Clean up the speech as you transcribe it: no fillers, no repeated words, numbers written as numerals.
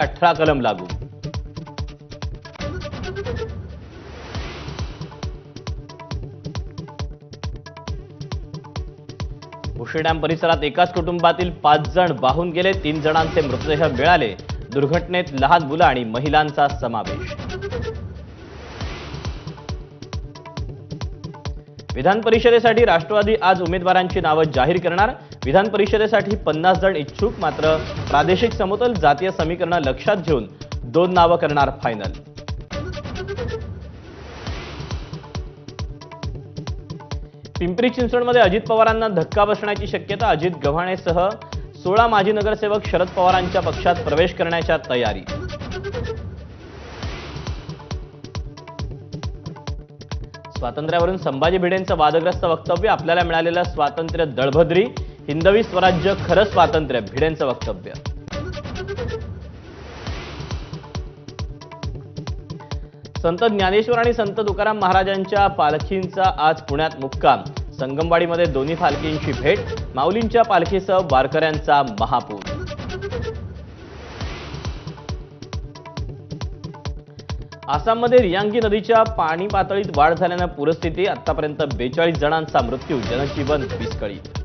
18 कलम लागू। भुशी डॅम परिसरात एकाच कुटुंबातील 5 जण वाहून गेले, 3 जणांचे मृतदेह मिळाले। दुर्घटनेत लहान मुलं आणि महिलांचा समावेश। विधान परिषदेसाठी राष्ट्रवादी आज उमेदवारांची नावं जाहीर करणार। विधान परिषदेसाठी 50 जण इच्छुक, मात्र प्रादेशिक समतोल जातीय समीकरण लक्षात घेऊन 2 नावं करणार फायनल। पिंपरी चिंचवडमध्ये अजित पवारांना धक्का बसण्याची शक्यता। अजित गव्हाणेसह 16 माजी नगरसेवक शरद पवारांच्या पक्षात प्रवेश करण्याच्या तयारी। स्वातंत्र्यावरून संभाजी भिडेंचं वादग्रस्त वक्तव्य। आपल्याला मिळालेलं स्वातंत्र्य दळभद्री, हिंदवी स्वराज्य खरं स्वातंत्र्य, भिडेंचं वक्तव्य। संत ज्ञानेश्वर आणि संत तुकाराम महाराजांच्या पालखींचा आज पुण्यात मुक्काम। संगमवाडीमध्ये दोन्ही पालखींची भेट। माऊलींच्या पालखीसह वारकऱ्यांचा महापूर। आसाममध्ये रियांगी नदीच्या पाणी पातळीत वाढ झाल्यानं पूरस्थिती। आतापर्यंत 42 जणांचा मृत्यू, जनजीवन विस्कळीत।